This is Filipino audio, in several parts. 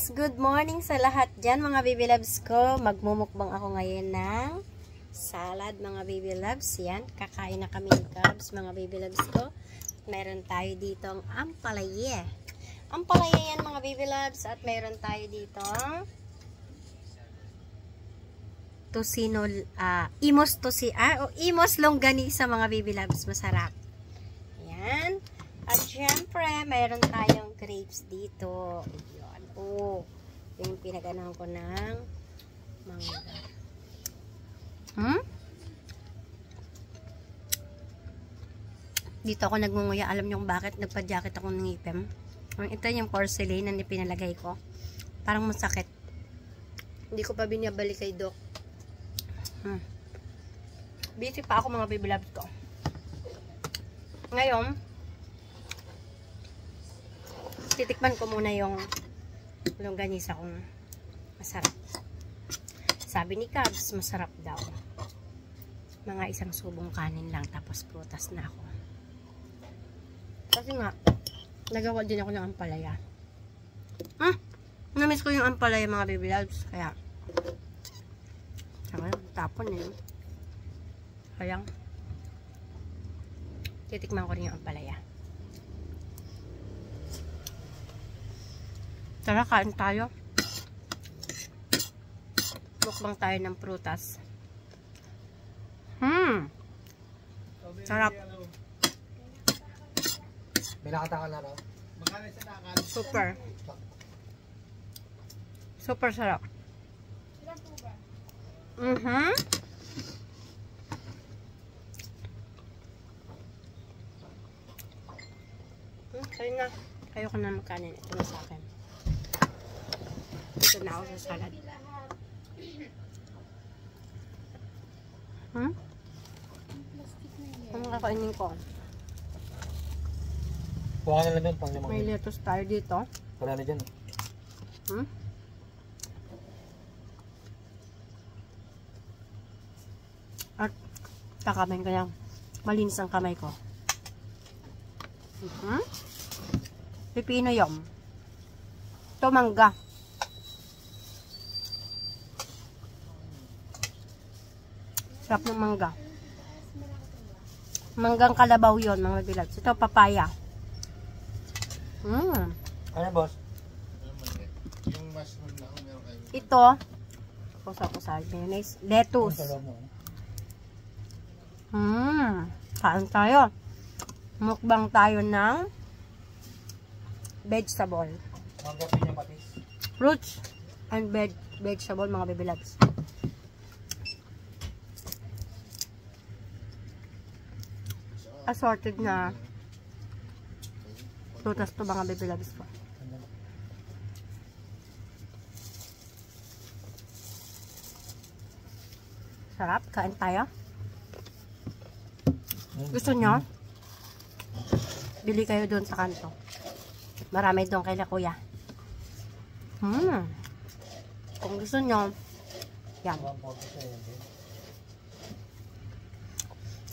guys! Good morning sa lahat dyan mga baby loves ko. Magmumukbang ako ngayon ng salad mga baby loves. Yan, kakain na kami ng carbs mga baby loves ko. Meron tayo dito ang ampalaya. Ampalaya yan mga baby loves. At meron tayo dito tosino, imos imos longganisa mga baby loves. Masarap. Yan. At syempre, mayroon tayong grapes dito. Yun. Oh, yung pinaganahan ko ng mangga. Dito ako nagmunguya. Alam niyo kung bakit? Nagpa-jacket ako ng ngipin. Ito yung porcelain na pinalagay ko. Parang masakit. Hindi ko pa binabalik kay Doc. Busy pa ako mga baby loves ko. Ngayon, titikman ko muna yung longganisa kung masarap. Sabi ni Cubs, masarap daw. Mga isang subong kanin lang, tapos prutas na ako. Kasi nga, nagawa din ako ng ampalaya. Namiss ko yung ampalaya mga baby loves. Kaya, tapon eh. Kaya, titikman ko rin yung ampalaya. Tara, kain tayo. Mukbang tayo ng prutas. Sarap. Binakata ka na raw? Super. Super sarap. Kayo na. Kayo ka na makanin. Ito na sa akin. Ito na ako sa salad. Ano kakainin ko? Kuha ka na lang pang limang. May lettuce tayo dito. Wala na dyan. At kakabain ko lang. Malinis ang kamay ko. Pipino yun. Ito mangga. Sarap ng mangga. Manggang kalabaw yun mga bilabs. Ito papaya. Ano boss? Yung mushroom na ako meron kayo. Ito. Kusa-kusa. Mayonnaise. Lettuce. Kain tayo. Mukbang tayo ng vegetable. Manggapin niya patis. Fruits and vegetable mga baby loves. Assorted na prutas to mga baby loves ko. Sarap. Kain tayo. Gusto nyo? Bili kayo doon sa kanto. Marami doon kay na kuya. Kung gusto nyo, yan.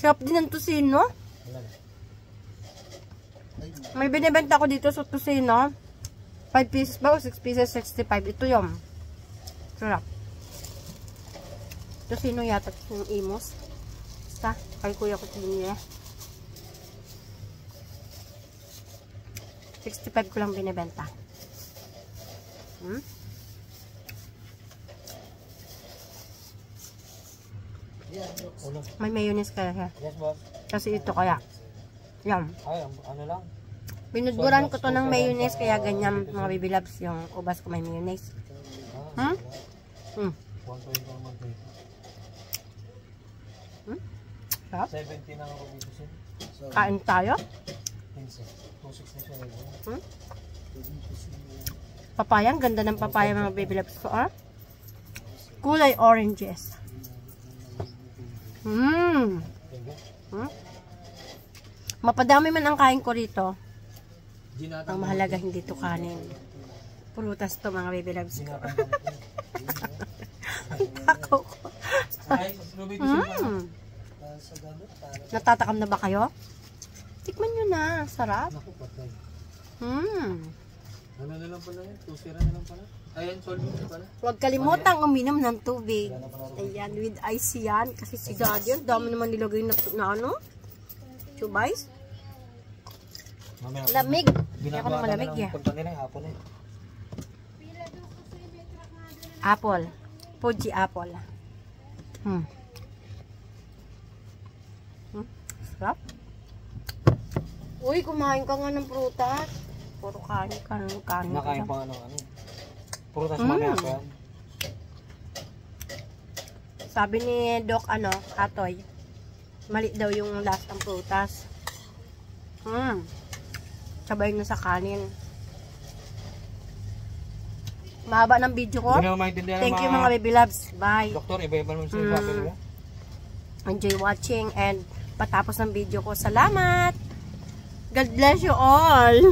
Sarap din ang tosino. May binibenta ko dito sa tosino. 5 pieces ba o 6 pieces? 65. Ito yun. Sarap. Tosino yata yung imos. Basta, kay kuya ko tinili. 65 ko lang binibenta. May mayonnaise kaya. Yes boss. Kasi ito kaya. Yan. Ay, ano lang? Binudburan ko to ng mayonnaise kaya ganyan mga baby loves yung ubas ko may mayonnaise. 120 naman ito. Sarap. 70 na ako dito siya. Kain tayo. 2.6 na siya. Papaya. Ang ganda ng papaya mga baby loves ko. Kulay oranges. Mapadami man ang kain ko rito. Ang mahalaga hindi to kanin. Prutas to mga baby loves ko. Tako ko. Natatakam na ba kayo? Tikman nyo na. Sarap. Ano na lang pala yan? 2-0 na lang pala. Ayan, solve na pala. Huwag kalimutang uminom ng tubig. Ayan, with ice yan. Kasi si Daddy, ang dami naman nilagay na ano? Chubays? Lamig. Kaya ako naman malamig ya. Punta nila yung hapon eh. Apple. Fuji apple. Sarap. Uy, kumain ka nga ng prutas. Puro kanin. Nakain pa ano. Prutas mamaya pa yan. Sabi ni Doc, Atoy, mali daw yung last ng prutas. Sabay na sa kanin. Mahaba ng video ko. Hindi na maintindihan Thank you mga baby loves. Bye. Doktor, iba-iba naman sila sabi nila. Enjoy watching and patapos ng video ko. Salamat! God bless you all!